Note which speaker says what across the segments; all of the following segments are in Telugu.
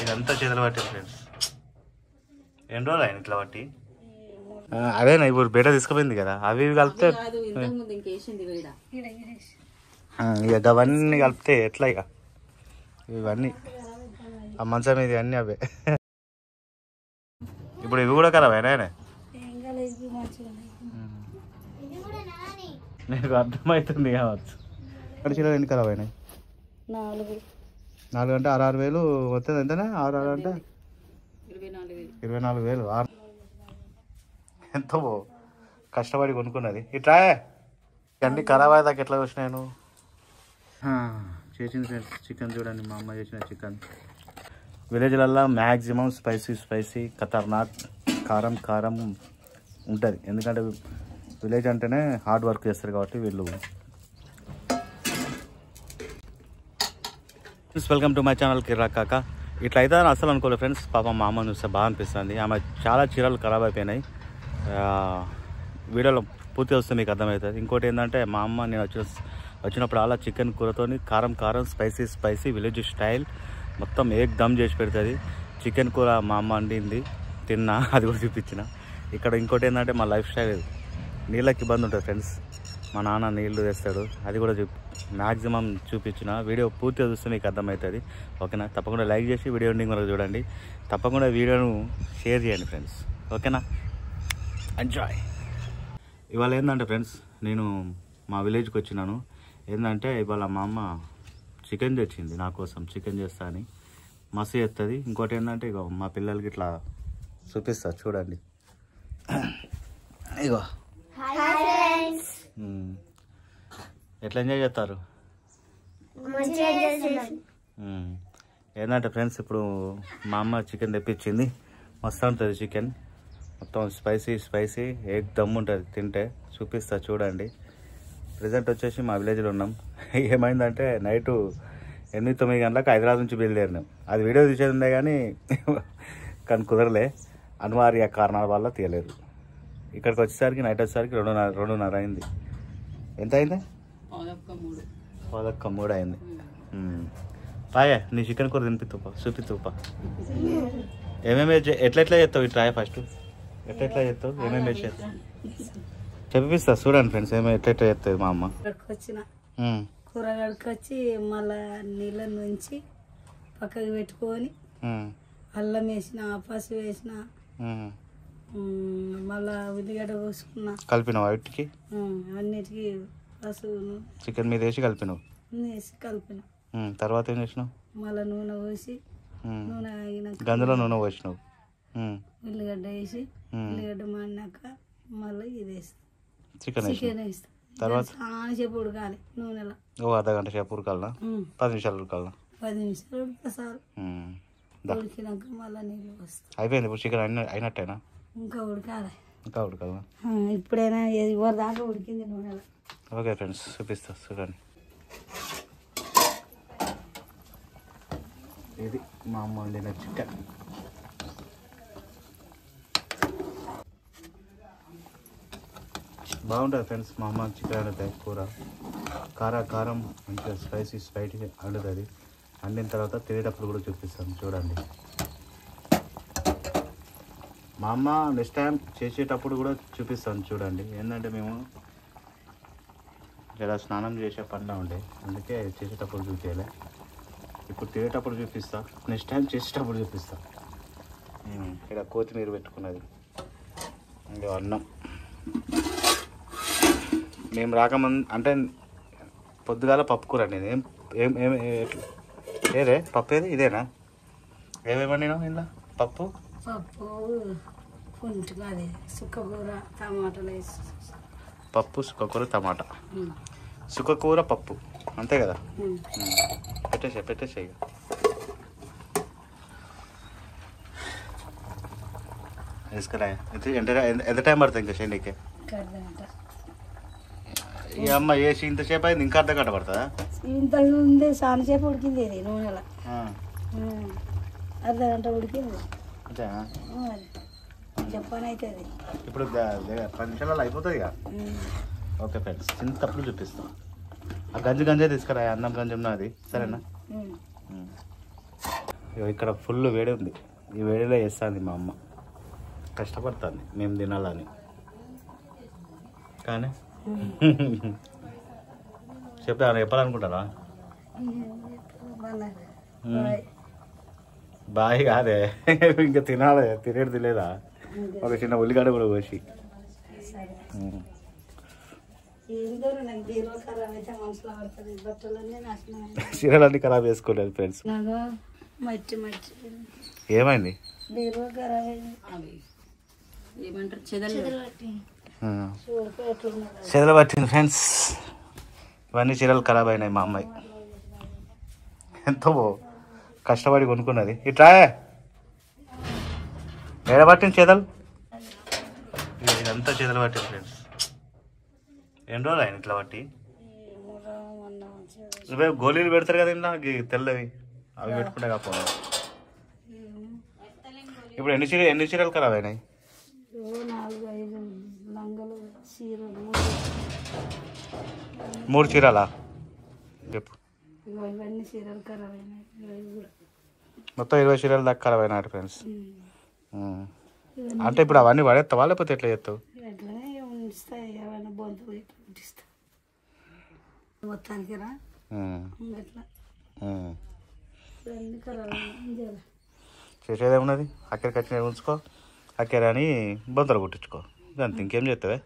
Speaker 1: ఇదంతా చేతులు పట్టి ఫ్రెండ్స్. ఎన్ని రోజులు ఆయన ఇట్లా పట్టి? అదేనా ఇప్పుడు బయట తీసుకుపోయింది కదా, అవి కలిపితే ఇక అవన్నీ కలిపితే ఎట్లా ఇక ఇవన్నీ ఆ మంచం మీద అన్నీ అవే. ఇప్పుడు ఇవి కూడా ఖరాబ్ అయినా నీకు అర్థమవుతుంది కావచ్చు. ఇక్కడ చీరలు ఎన్ని ఖరాబ్ అయినాయి? 4 అంటే 6,000 వస్తుంది. ఎంతనే 6 అంటే 24,000. ఎంతో కష్టపడి కొనుక్కున్నది. ఇట్లా అన్నీ ఖరాబ్ అయ్యేదాకా ఎట్లా వచ్చినాను చేసింది ఫ్రెండ్స్. చికెన్ చూడండి, మా అమ్మ చేసిన చికెన్. విలేజ్లల్లో మ్యాక్సిమం స్పైసీ ఖతర్నాక్ కారం ఉంటుంది. ఎందుకంటే విలేజ్ అంటేనే హార్డ్ వర్క్ చేస్తారు కాబట్టి వీళ్ళు. వెల్కమ్ టు మై ఛానల్ కిరాక్ కాక. ఇట్లా అయితే అసలు అనుకోలేదు ఫ్రెండ్స్. పాపం మా అమ్మని చూస్తే బాగా అనిపిస్తుంది. ఆమె చాలా చీరలు ఖరాబ్ అయిపోయినాయి. వీడియోలో పూర్తి వస్తే మీకు అర్థమవుతుంది. ఇంకోటి ఏంటంటే మా అమ్మ నేను వచ్చినప్పుడు అలా చికెన్ కూరతోని కారం స్పైసీ విలేజ్ స్టైల్ మొత్తం ఏక్ దమ్ చేసి పెడుతుంది. చికెన్ కూర మా అమ్మ వండింది, తిన్నా, అది కూడా చూపించిన. ఇక్కడ ఇంకోటి ఏంటంటే మా లైఫ్ స్టైల్ నీళ్ళకి ఇబ్బంది ఉంటుంది ఫ్రెండ్స్. మా నాన్న నీళ్లు తెస్తాడు, అది కూడా మ్యాక్సిమం చూపించిన. వీడియో పూర్తిగా చూస్తే మీకు అర్థమవుతుంది. ఓకేనా? తప్పకుండా లైక్ చేసి వీడియో ఎండింగ్ వరకు చూడండి. తప్పకుండా వీడియోను షేర్ చేయండి ఫ్రెండ్స్. ఓకేనా? ఎంజాయ్. ఇవాళ ఏంటంటే ఫ్రెండ్స్, నేను మా విలేజ్కి వచ్చినాను. ఏంటంటే ఇవాళ మా అమ్మ చికెన్ తెచ్చింది నా కోసం. చికెన్ చేస్తా అని మస్తు చేస్తుంది. ఇంకోటి ఏంటంటే ఇగో మా పిల్లలకి ఇట్లా చూపిస్తా చూడండి. ఇగో ఎట్లా ఎంజాయ్ చేస్తారు ఏంటంటే ఫ్రెండ్స్, ఇప్పుడు మా అమ్మ చికెన్ తెప్పించింది. మస్తు ఉంటుంది చికెన్, మొత్తం స్పైసీ ఏక్ దమ్ ఉంటుంది తింటే. చూపిస్తా చూడండి. ప్రజెంట్ వచ్చేసి మా విలేజ్లో ఉన్నాం. ఏమైందంటే నైటు 8-9 గంటలకు హైదరాబాద్ నుంచి బయలుదేరినాం. అది వీడియో తీసేది ఉండే కానీ కుదరలే, అనివార్య కారణాల వల్ల తీయలేదు. ఇక్కడికి వచ్చేసరికి నైట్ వచ్చేసరికి 2:30 అయింది. ఎంత అయింది? 1:03 అయింది. పాయ నీ చికెన్ కూర చూపితుపా. ఏమేమి ఎట్లా చేస్తావు? ఇట్లా ఫస్ట్ ఎట్లా చేస్తావు? ఏమేమి చేస్తావు చెప్పిస్తా చూడండి ఫ్రెండ్స్. ఎట్లా చేస్తుంది మా అమ్మ.
Speaker 2: కూర కడుకొచ్చి మళ్ళా నీళ్ళ నుంచి పక్కకి పెట్టుకొని అల్లం వేసిన, పసుపు వేసిన, మళ్ళా ఉల్లిగడ్డ కోసుకున్నా,
Speaker 1: కలిపినావు వాటికి
Speaker 2: అన్నిటికీ పసుపు
Speaker 1: చికెన్ మీద వేసి కలిపినావు.
Speaker 2: కలిపిన
Speaker 1: తర్వాత ఏం చేసినావు?
Speaker 2: మళ్ళా నూనె పోసి, నూనె అయినాక
Speaker 1: గంజలో నూనె పోసినావు.
Speaker 2: ఉల్లిగడ్డ వేసి, ఉల్లిగడ్డ మాడినాక మళ్ళీ ఇది వేస్తా,
Speaker 1: చికెన్
Speaker 2: వేస్తా.
Speaker 1: తర్వాత
Speaker 2: చాలా సేపు ఉడకాలి నూనెలో.
Speaker 1: అర్ధగంట సేపు ఉడకాలనా? 10 నిమిషాలు ఉడకాలనా?
Speaker 2: 10 నిమిషాలు ఉడితే చాలు. ఉడికినాక మళ్ళీ నీళ్ళు వస్తా.
Speaker 1: అయిపోయింది ఇప్పుడు చికెన్ అయినట్టేనా?
Speaker 2: ఇంకా ఉడకాలి.
Speaker 1: ఇంకా ఉడకాలనా?
Speaker 2: ఇప్పుడైనా ఎవరి దాకా ఉడికింది నూనెలో.
Speaker 1: ఓకే ఫ్రెండ్స్, చూపిస్తా చూడండి. ఇది మా అమ్మ వండిన చికెన్. బాగుంటుంది ఫ్రెండ్స్. మా అమ్మ చికెన్ వండుతుంది. కూర కారం మంచిగా స్పైసీ వండుతుంది. వండిన తర్వాత తినేటప్పుడు కూడా చూపిస్తాను చూడండి. మా అమ్మ నెక్స్ట్ టైం చేసేటప్పుడు కూడా చూపిస్తాను చూడండి. ఏంటంటే మేము ఇలా స్నానం చేసే పనిలో ఉండే, అందుకే చేసేటప్పుడు చూపించాలి. ఇప్పుడు తినేటప్పుడు చూపిస్తా, నెక్స్ట్ టైం చేసేటప్పుడు చూపిస్తా. ఇక్కడ కొత్తిమీర పెట్టుకున్నది, ఇంకా అన్నం. మేము రాకముందు అంటే పొద్దుగాల పప్పు కూర అండి. ఏదే పప్పు ఏది ఇదేనా? ఏమేమండి ఇంట్లో పప్పు
Speaker 2: సుక్కకూర టమాటాలు వేసి
Speaker 1: పప్పు, సుక్కకూర టమాటా, సుక్కకూర పప్పు అంతే కదా? పెట్టేసే వేసుకురా. ఎంత టైం పడుతుంది ఇంకా చేయండికి? ఈ అమ్మ వేసి ఇంతసేపు అయింది, ఇంకా అర్ధగంట పడుతుందా?
Speaker 2: ఇంత ఉంది, చాలా సేపు ఉడికింది ఇది నూనెలో. అర్ధగంట ఉడికింది.
Speaker 1: అంతేనా?
Speaker 2: చెప్పని అవుతుంది.
Speaker 1: ఇప్పుడు 10 నిమిషాలలో అయిపోతుంది ఇక. ఓకే ఫ్రెండ్స్, చిన్నప్పుడు చూపిస్తాం. ఆ గంజే తీసుకురా, అన్నం గంజి ఉన్నది. సరేనా? ఇక్కడ ఫుల్ వేడి ఉంది. ఈ వేడిలో వేస్తుంది మా అమ్మ, కష్టపడుతుంది మేము తినాలని. కానీ చెప్పాలనుకుంటారా? బాయ్ కాదే, ఇంకా తినాలి. తినేది తినేదా? ఒక చిన్న ఉల్లిగడ్డ కూడా కోసి. చీరలన్నీ ఖరాబ్ చేసుకోలేదు ఫ్రెండ్స్. ఏమైంది? చీరలు పట్టింది ఫ్రెండ్స్. ఇవన్నీ చీరలు ఖరాబ్ అయినాయి. మా అమ్మాయి ఎంతో కష్టపడి కొనుక్కున్నది. ఇట్లా ఏడ పట్టింది చీరలు, ఇదంతా చీరలు పట్టింది ఫ్రెండ్స్. ఎన్ని రోజులు అయినా ఇట్లా బట్టి? ఇవే గోళీలు పెడతారు కదా ఇంట్లో తెల్లవి, అవి పెట్టుకుంటే కాకపోతే. ఇప్పుడు ఎన్ని చీరలు ఖరాబ్ అయినాయి? 3 చీరలా చెప్పు? మొత్తం 20 చీరలు దాకా ఖరాబ్ అయినాయి ఫ్రెండ్స్. అంటే ఇప్పుడు అవన్నీ పడేస్తావా లేకపోతే ఎట్లా చేస్తావు? చేసేదేమున్నది, అక్కడికి వచ్చిన ఉంచుకో, అక్కడ అని బొంతలు కుట్టించుకో, అంత ఇంకేం చేస్తావే.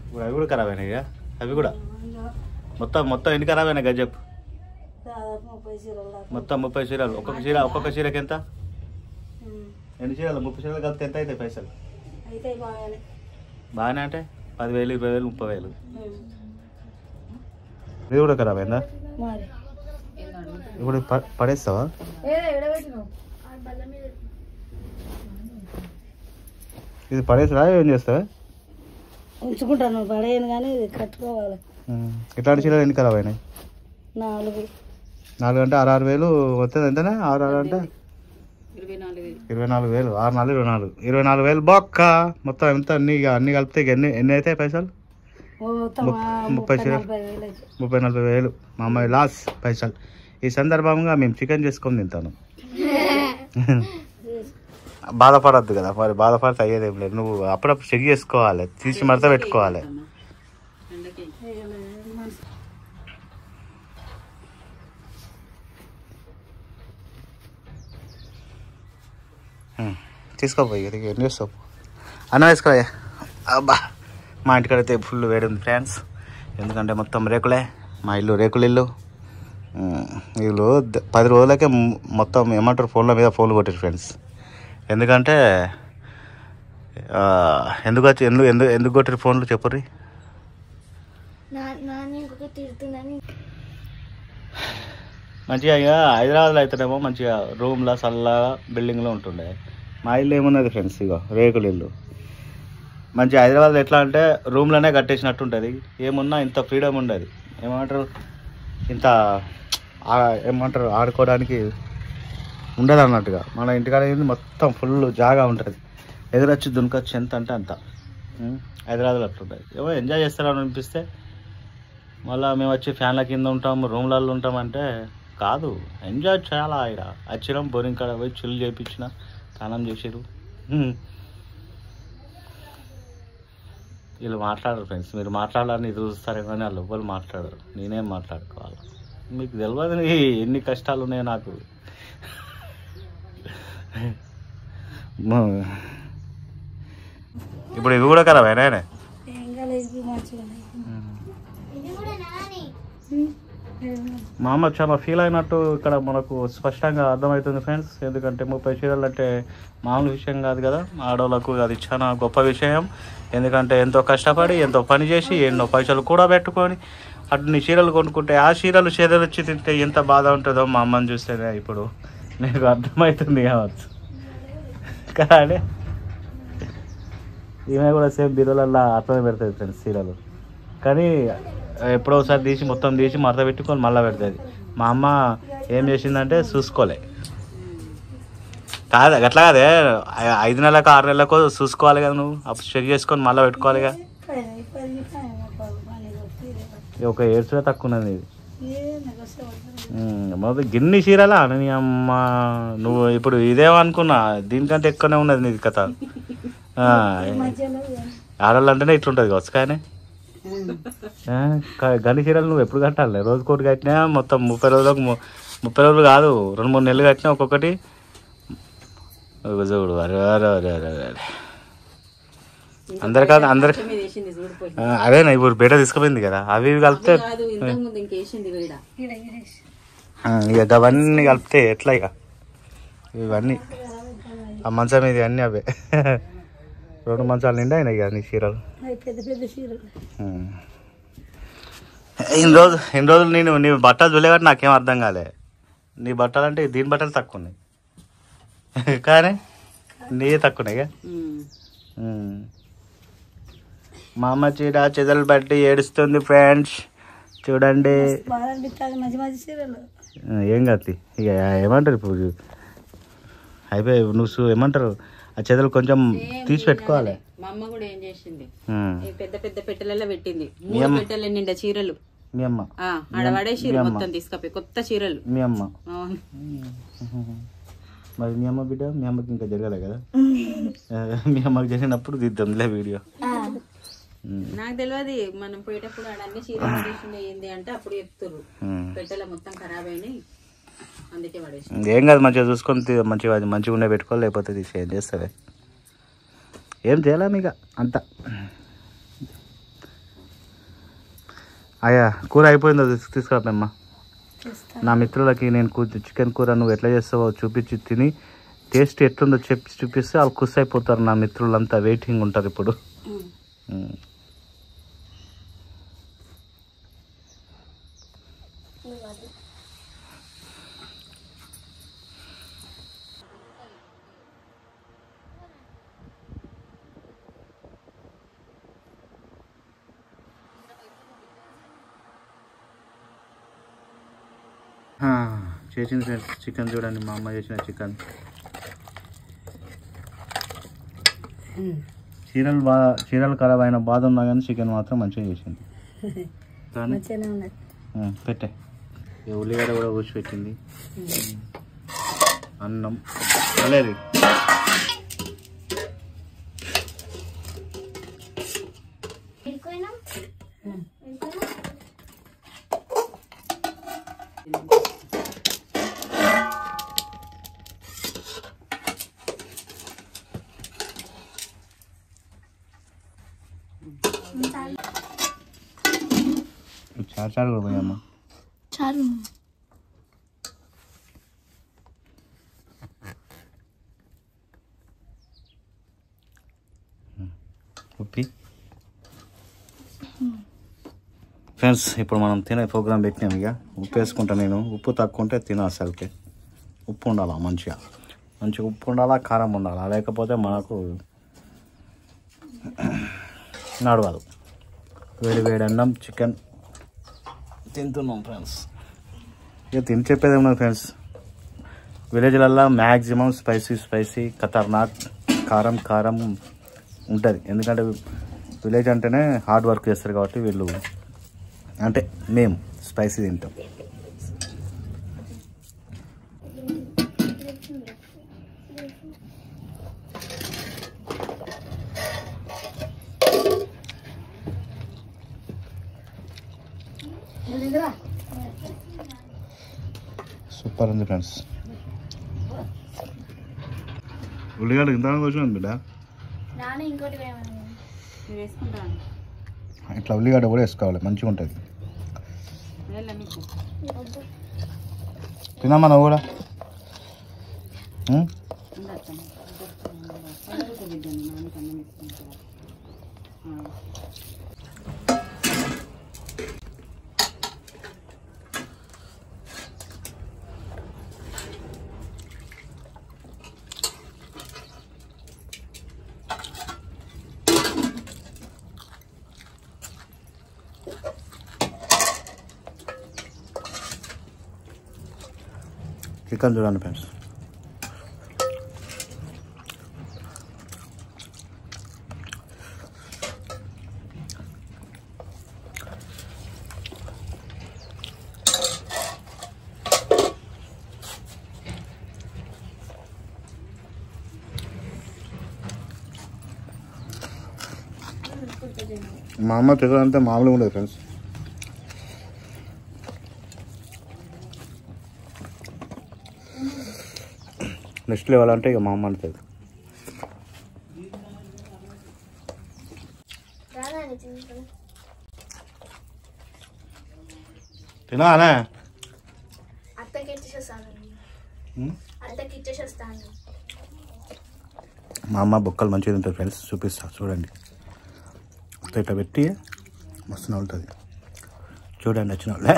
Speaker 1: ఇప్పుడు అవి కూడా ఖరాబ్ అయినాయి. అవి కూడా మొత్తం ఎన్ని ఖరాబ్ అయినాయి కదా చెప్పు? మొత్తం 30 చీరలు. ఒక్కొక్క చీరకి ఎంత? ఎన్ని చీరలు? 30 చీరలు కలిపితే ఎంత అవుతాయి పైసలు? బాగానే అంటే 10,000, 20,000, 30,000. ఇది కూడా ఖరాబ్ అయిందా? ఇప్పుడు పడేస్తావా? ఇది పడేసిరా ఏం చేస్తావా?
Speaker 2: ఉంచుకుంటాను, పడేయను కానీ ఇది కట్టుకోవాలి.
Speaker 1: ఇట్లాంటి చీరలు ఎన్ని ఖరాబ్ అయినాయి? 4 అంటే 6,000 వస్తుంది. ఎంతనే 6 అంటే 24,000. 6 4 24,000 బొక్క. మొత్తం ఎంత అన్ని కలిపితే ఎన్ని అవుతాయి పైసలు? 30,000-40,000. మా అమ్మాయి లాస్ పైసలు. ఈ సందర్భంగా మేము చికెన్ చేసుకొని తింటాను. బాధపడద్దు కదా మరి, బాధపడితే అయ్యేదేం లేదు. నువ్వు అప్పుడప్పుడు చెక్ చేసుకోవాలి, తీసి మడత పెట్టుకోవాలి. తీసుకోపోయి ఏం చేస్తావు? అన్నం వేసుకోయా. అబ్బా మా ఇంటికైతే ఫుల్ వేడి ఉంది ఫ్రెండ్స్. ఎందుకంటే మొత్తం రేకులే, మా ఇల్లు రేకుల ఇల్లు. వీళ్ళు 10 రోజులకే మొత్తం ఏమంటారు ఫోన్ల మీద ఫోన్లు కొట్టారు ఫ్రెండ్స్. ఎందుకంటే ఎందుకు కొట్టారు ఫోన్లు చెప్పుర్రి? మంచిగా ఇక హైదరాబాద్లో అయితేనేమో మంచిగా రూమ్లో చల్లగా బిల్డింగ్లో ఉంటుండే. మా ఇల్లు ఏమున్నది ఫ్రెండ్స్, ఇక రేకుల ఇల్లు. మంచిగా హైదరాబాద్లో ఎట్లా అంటే రూమ్లోనే కట్టేసినట్టు ఉంటుంది. ఏమున్నా ఇంత ఫ్రీడమ్ ఉండదు. ఏమంటారు ఇంత ఏమంటారు ఆడుకోవడానికి ఉండదు అన్నట్టుగా. మన ఇంటికాడ మొత్తం ఫుల్ జాగా ఉంటుంది, ఎదురొచ్చి దునకొచ్చి ఎంత అంటే అంత. హైదరాబాద్లో అట్లుంటుంది. ఏమో ఎంజాయ్ చేస్తారని అనిపిస్తే మళ్ళీ మేము వచ్చి ఫ్యాన్ల కింద ఉంటాము, రూమ్లలో ఉంటామంటే కాదు. ఎంజాయ్ చేయాలా? ఇక్కడ వచ్చినాం బోరింగ్ కాడ పోయి చిల్లు చేయించిన, స్నానం చేసారు. వీళ్ళు మాట్లాడరు ఫ్రెండ్స్. మీరు మాట్లాడాలని ఎదురు చూస్తారే కానీ వాళ్ళు ఎవ్వరు మాట్లాడరు. నేనేం మాట్లాడుకోవాలి? మీకు తెలియదు ఎన్ని కష్టాలు ఉన్నాయో నాకు. ఇప్పుడు ఇవి కూడా ఖరాబ్ అయినా? మా అమ్మ చాలా ఫీల్ అయినట్టు ఇక్కడ మనకు స్పష్టంగా అర్థమవుతుంది ఫ్రెండ్స్. ఎందుకంటే 30 చీరలు అంటే మామూలు విషయం కాదు కదా. ఆడవాళ్ళకు అది చాలా గొప్ప విషయం. ఎందుకంటే ఎంతో కష్టపడి ఎంతో పని చేసి ఎన్నో పైసలు కూడా పెట్టుకొని అన్ని చీరలు కొనుక్కుంటే ఆ చీరలు వచ్చి తింటే ఎంత బాధ ఉంటుందో మా అమ్మని చూస్తేనే ఇప్పుడు నీకు అర్థమవుతుంది కావచ్చు కదా. అంటే ఈమె కూడా సేమ్ బీరువులల్లో అట్లనే పెడుతుంది ఫ్రెండ్స్ చీరలు. కానీ ఎప్పుడో ఒకసారి తీసి మొత్తం తీసి మడత పెట్టుకొని మళ్ళీ పెడుతుంది. మా అమ్మ ఏం చేసిందంటే చూసుకోలే కాదు, అట్లా కాదే 5 నెలలకు 6 నెలలకు చూసుకోవాలి కదా. నువ్వు అప్పుడు చెక్ చేసుకొని మళ్ళీ పెట్టుకోవాలి కదా. ఒక 7 తక్కువ ఉన్నది ఇది. మొదటి గిన్ని చీరలా నీ అమ్మ. నువ్వు ఇప్పుడు ఇదేమనుకున్నా, దీనికంటే ఎక్కువనే ఉన్నది నీది కథ. ఆడవాళ్ళు అంటేనే ఇట్లుంటుంది కావచ్చు. కానీ గన్ని చీరలు నువ్వు ఎప్పుడు కట్టాలి? రోజుకోటి కట్టినా మొత్తం 30 రోజులకు 30 రోజులు కాదు, 2-3 నెలలు కట్టినా ఒక్కొక్కటి. చూడు అందరికీ అదేనా ఇప్పుడు బయట తీసుకుపోయింది కదా, అవి ఇవి కలిపితే ఇక అవన్నీ కలిపితే ఎట్లా ఇక ఇవన్నీ ఆ మంచం ఇది అన్నీ అవే 2 మంచాలు నిండా అయినాయి ఇక నీ చీరలు. ఇన్ని రోజులు నేను నీ బట్టలు చూలే కాబట్టి నాకేం అర్థం కాలే. నీ బట్టలు అంటే దీని బట్టలు తక్కువ ఉన్నాయి కానీ నీ తక్కువ ఉన్నాయి. మా అమ్మ చీర చెదలు బట్టి ఏడుస్తుంది ఫ్రెండ్స్, చూడండి. ఏం కాదు ఇక ఏమంటారు ఇప్పుడు అయిపోయి నువ్వు ఏమంటారు, ఆ చెదలు కొంచెం తీసి పెట్టుకోవాలి.
Speaker 3: మా అమ్మ కూడా ఏం చేసింది, పెద్ద పెద్ద పెట్టెలలో పెట్టింది 3 పెట్టెల నిండా చీరలు.
Speaker 1: మీ అమ్మ
Speaker 3: ఆడవాడేసి మొత్తం తీసుకపోయి కొత్త చీరలు.
Speaker 1: మీ అమ్మ మరి మీ అమ్మ బిడ్డ, మీ అమ్మకి ఇంకా జరగాలి కదా. మీ అమ్మకి జరిగినప్పుడు తీద్దాంలే వీడియో.
Speaker 3: నాకు తెలియదు, మనం పోయేటప్పుడు ఆడన్ని చీరలు పడేసింది ఏంది అంటే అప్పుడు చెప్తారు పెట్టెల మొత్తం ఖరాబ్ అయినాయి అందుకే పడేసి.
Speaker 1: ఏం కాదు, మంచిగా చూసుకొని మంచిగా ఉండే పెట్టుకోవాలి, లేకపోతే తీసి ఏం చేస్తావే. ఏం చేయలేము ఇక అంతా. అయ్యా కూర అయిపోయిందో తీసుకురామ్మా. నా మిత్రులకి నేను చికెన్ కూర నువ్వు ఎట్లా చేస్తావో చూపించి తిని టేస్ట్ ఎట్లుందో చూపిస్తే వాళ్ళు కుస్ అయిపోతారు. నా మిత్రులంతా వెయిటింగ్ ఉంటారు ఇప్పుడు. చేసింది ఫ్రెండ్స్ చికెన్, చూడండి మా అమ్మ చేసిన చికెన్. చీరలు ఖరాబ్ అయిన బాధ ఉన్నా కానీ చికెన్ మాత్రం మంచిగా చేసింది. పెట్టే ఉల్లిగడ్డ కూడా కూర్చి పెట్టింది, అన్నం లేదు. చారు కూడా పోయమ్మా. చారు ఉప్పి. ఫ్రెండ్స్ ఇప్పుడు మనం తినే ప్రోగ్రాం పెట్టినాం. ఇక ఉప్పు వేసుకుంటా నేను. ఉప్పు తక్కువ ఉంటే తిన అసలుకే. ఉప్పు ఉండాలా మంచిగా ఉప్పు ఉండాలా, కారం ఉండాలా, లేకపోతే మనకు నడవదు. వేడి అన్నం చికెన్ తింటున్నాం ఫ్రెండ్స్. ఇక తిని చెప్పేది ఏమన్నా ఫ్రెండ్స్, విలేజ్లల్లో మ్యాక్సిమం స్పైసీ ఖతర్నాక్ కారం ఉంటుంది. ఎందుకంటే విలేజ్ అంటేనే హార్డ్ వర్క్ చేస్తారు కాబట్టి వీళ్ళు, అంటే మేము స్పైసీ తింటాం. సూపర్ ఉంది ఫ్రెండ్స్. ఉల్లిగడ్డ ఇంత వచ్చింది బిడ్డ, ఇట్లా ఉల్లిగడ్డ కూడా వేసుకోవాలి, మంచిగా ఉంటుంది. తినమ్మా నువ్వు కూడా. చికెన్ చూడండి ఫ్రెండ్స్, మా అమ్మ తెలుగు అంటే మామూలుగా ఉండదు ఫ్రెండ్స్. నెక్స్ట్ లెవెల్ అంటే ఇక మా అమ్మ అంటుంది. తినానే మా అమ్మ బొక్కలు మంచిగా ఉంటుంది ఫ్రెండ్స్. చూపిస్తా చూడండి. ఇట్లా పెట్టి మస్తు ఉంటుంది చూడండి. వచ్చిన వాళ్ళే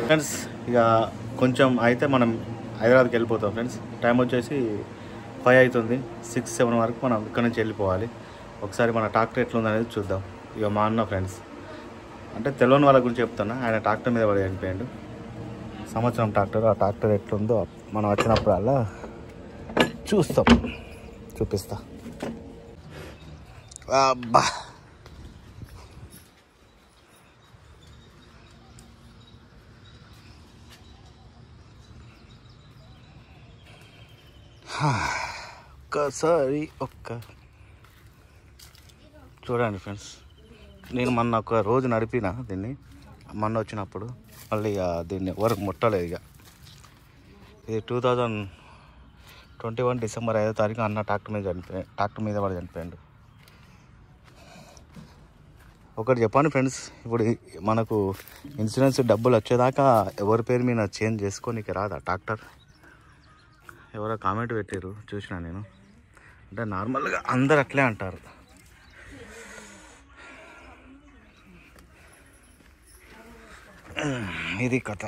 Speaker 1: ఫ్రెండ్స్. ఇక కొంచెం అయితే మనం హైదరాబాద్కి వెళ్ళిపోతాం ఫ్రెండ్స్. టైం వచ్చేసి 5 అవుతుంది. 6-7 వరకు మనం ఇక్కడ నుంచి వెళ్ళిపోవాలి. ఒకసారి మన ట్రాక్టర్ ఎట్లుంది అనేది చూద్దాం. ఇక మా అన్న ఫ్రెండ్స్ అంటే తెలియని వాళ్ళ గురించి చెప్తున్నా. ఆయన ట్రాక్టర్ మీద పడి చనిపోయాడు. సంవత్సరం ట్రాక్టర్. ఆ ట్రాక్టర్ ఎట్లుందో మనం వచ్చినప్పుడు అలా చూస్తాం, చూపిస్తా. అబ్బా ఒక్కసారి చూడండి ఫ్రెండ్స్. నేను మొన్న ఒక రోజు నడిపిన దీన్ని, మొన్న వచ్చినప్పుడు. మళ్ళీ ఇక దీన్ని ఎవరికి ముట్టలేదు. ఇక ఇది 2021 డిసెంబర్ 5వ తారీఖు అన్న ట్రాక్టర్ మీద వాడు చనిపోయాడు. ఒకటి చెప్పండి ఫ్రెండ్స్, ఇప్పుడు మనకు ఇన్సూరెన్స్ డబ్బులు వచ్చేదాకా ఎవరి పేరు మీద చేంజ్ చేసుకోనికి రాదా ట్రాక్టర్? ఎవరో కామెంట్ పెట్టారు చూసిన నేను. అంటే నార్మల్గా అందరు అట్లే అంటారు. ఇది కథ.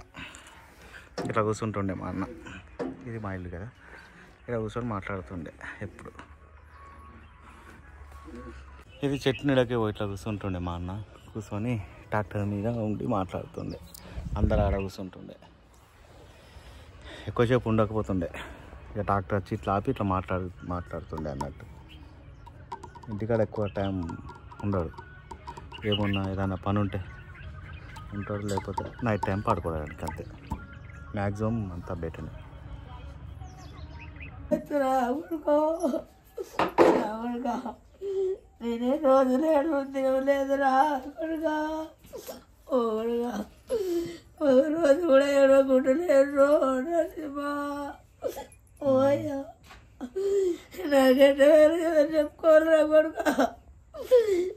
Speaker 1: ఇట్లా కూర్చుంటుండే మా అన్న. ఇది మా ఇల్లు కదా, ఇలా కూర్చొని మాట్లాడుతుండే ఎప్పుడు. ఇది చెట్టు నీడకే ఇట్లా కూర్చుంటుండే మా అన్న. కూర్చొని ట్రాక్టర్ మీద ఉండి మాట్లాడుతుండే. అందరు ఆడ కూర్చుంటుండే. ఎక్కువసేపు ఉండకపోతుండే. ఇక ట్రాక్టర్ వచ్చి ఇట్లా ఆపి ఇట్లా మాట్లాడుతుండే అన్నట్టు. ఇంటికాడ ఎక్కువ టైం ఉండడు. ఏమున్నా ఏదైనా పని ఉంటే ఉంటాడు, లేకపోతే నైట్ టైం పడుకోవడానికి అంతే. మ్యాక్సిమం అంతా బెటర్.
Speaker 2: నేనే రోజు లేదురా కొడుగా. ఒక రోజు కూడా ఏడవకుంటలేరు నరసింహా. ఓయ్యా నాకంటే వేరు కదా చెప్పుకోరురా కొడుకా.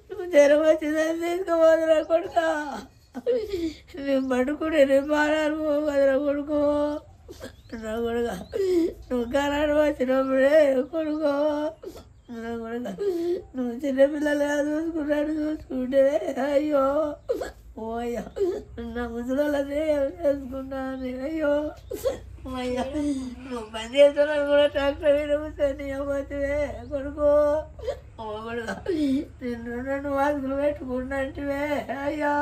Speaker 2: నువ్వు జ్వరం వచ్చిందని తీసుకోపోదురా కొడుకా. నేను పడుకుంటే నేను బాగా పోగదరా కొడుకో. నా కొడుక నువ్వు కరాడు వచ్చినప్పుడే కొడుకో. నా కొడుక నువ్వు చిన్నపిల్లలుగా చూసుకుంటే అయ్యో ఓయ్యా నా ముసలోళ్ళనే చేసుకున్నాను. అయ్యో అయ్యా నువ్వు పని చేస్తున్నాను కూడా ట్రాక్టర్ మీద కూర్చొని అవ్వతివే కొడుకో. కొడుక నిన్ను 2 మాస్కులు పెట్టుకున్నట్టువే. అయ్యా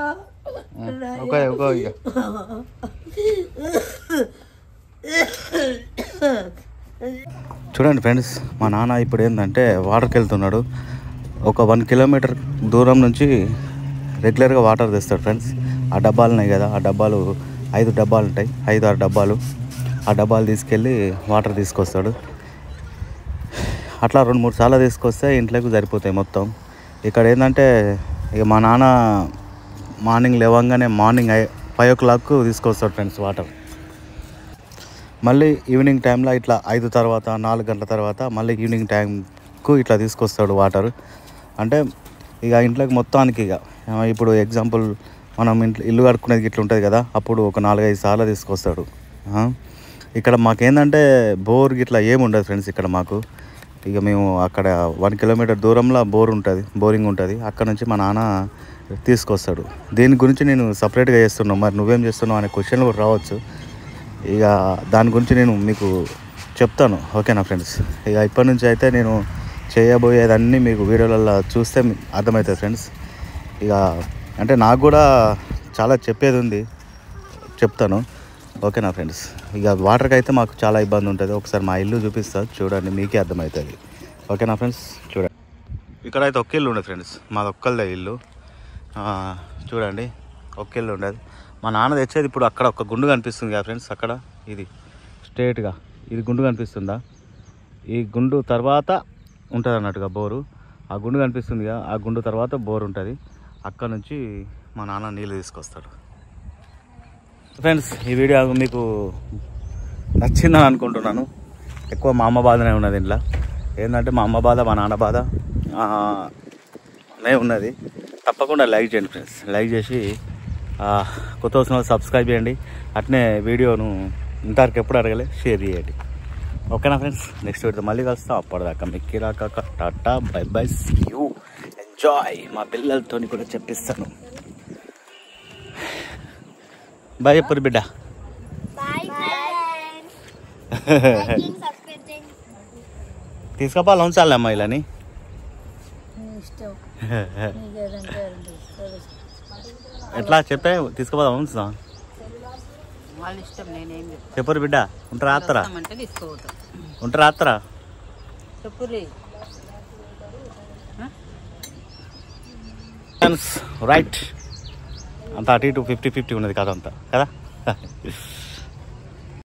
Speaker 1: చూడండి ఫ్రెండ్స్, మా నాన్న ఇప్పుడు ఏంటంటే వాటర్కి వెళ్తున్నాడు. ఒక 1 కిలోమీటర్ దూరం నుంచి రెగ్యులర్గా వాటర్ తెస్తాడు ఫ్రెండ్స్. ఆ డబ్బాలు ఉన్నాయి కదా, ఆ డబ్బాలు 5 డబ్బాలు ఉంటాయి, 5-6 డబ్బాలు. ఆ డబ్బాలు తీసుకెళ్ళి వాటర్ తీసుకొస్తాడు. అట్లా 2-3 సార్లు తీసుకొస్తే ఇంట్లోకి సరిపోతాయి మొత్తం. ఇక్కడ ఏంటంటే ఇక మా నాన్న మార్నింగ్ లేవగానే మార్నింగ్ 5 o'clock తీసుకొస్తాడు ఫ్రెండ్స్ వాటర్. మళ్ళీ ఈవినింగ్ టైంలో ఇట్లా 5 తర్వాత 4 గంటల తర్వాత మళ్ళీ ఈవినింగ్ టైంకు ఇట్లా తీసుకొస్తాడు వాటర్. అంటే ఇక ఇంట్లోకి మొత్తానికి ఇక ఇప్పుడు ఎగ్జాంపుల్ మనం ఇల్లు కట్టుకునేది ఇట్లా ఉంటుంది కదా, అప్పుడు ఒక 4-5 సార్లు తీసుకొస్తాడు. ఇక్కడ మాకేందంటే బోర్ గిట్లా ఏముండదు ఫ్రెండ్స్. ఇక్కడ మాకు ఇక మేము అక్కడ 1 కిలోమీటర్ దూరంలో బోరింగ్ ఉంటుంది. అక్కడ నుంచి మా నాన్న తీసుకొస్తాడు. దీని గురించి నేను సపరేట్గా చేస్తున్నాను, మరి నువ్వేం చేస్తున్నావు అనే క్వశ్చన్లు కూడా రావచ్చు. ఇక దాని గురించి నేను మీకు చెప్తాను, ఓకేనా ఫ్రెండ్స్. ఇక ఇప్పటి నుంచి అయితే నేను చేయబోయేదన్నీ మీకు వీడియోలలో చూస్తే అర్థమవుతుంది ఫ్రెండ్స్. ఇక అంటే నాకు కూడా చాలా చెప్పేది ఉంది, చెప్తాను, ఓకేనా ఫ్రెండ్స్. ఇక వాటర్కి అయితే మాకు చాలా ఇబ్బంది ఉంటుంది. ఒకసారి మా ఇల్లు చూపిస్తాను చూడండి, మీకే అర్థమవుతుంది, ఓకేనా ఫ్రెండ్స్. చూడండి ఇక్కడైతే ఒక్క ఇల్లు ఉండదు ఫ్రెండ్స్, మాది ఒక్కళ్ళదే ఇల్లు. చూడండి ఒక్క ఇల్లు ఉండదు. మా నాన్న తెచ్చేది ఇప్పుడు అక్కడ ఒక గుండు కనిపిస్తుంది కదా ఫ్రెండ్స్, అక్కడ ఇది స్ట్రేట్గా ఇది గుండు కనిపిస్తుందా, ఈ గుండు తర్వాత ఉంటుంది అన్నట్టుగా బోరు. ఆ గుండు కనిపిస్తుంది కదా, ఆ గుండు తర్వాత బోరు ఉంటుంది. అక్కడ నుంచి మా నాన్న నీళ్ళు తీసుకొస్తాడు. ఫ్రెండ్స్ ఈ వీడియో మీకు నచ్చిందని అనుకుంటున్నాను. ఎక్కువ మా అమ్మ బాధనే ఉన్నది ఇంట్లో. ఏంటంటే మా అమ్మ బాధ, మా నాన్న బాధ నే ఉన్నది. తప్పకుండా లైక్ చేయండి ఫ్రెండ్స్. లైక్ చేసి కొత్త వచ్చిన సబ్స్క్రైబ్ చేయండి. అట్నే వీడియోను ఇంతవరకు ఎప్పుడు అడగలే షేర్ చేయండి, ఓకేనా ఫ్రెండ్స్. నెక్స్ట్ వీడియో మళ్ళీ కలుస్తాం. అప్పటిదాకా మీకు రాక tata bye bye, see you, enjoy. మా పిల్లలతో కూడా చెప్పిస్తాను. బాయ్ చెప్పు బిడ్డ. తీసుకపోవాలి ఉంచాలి అమ్మా ఇలాని. ఎట్లా చెప్పే తీసుకుపోదాం ఉంచుదా
Speaker 3: వాళ్ళ ఇష్టం, నేనేం
Speaker 1: చెప్పరు బిడ్డ. ఉంటారా ఆత్తరా, ఉంటారా ఆత్తరా
Speaker 3: చెప్పుర్రి.
Speaker 1: రైట్ అంతా అటు ఇటు 50-50 ఉన్నది కదా అంతా కదా.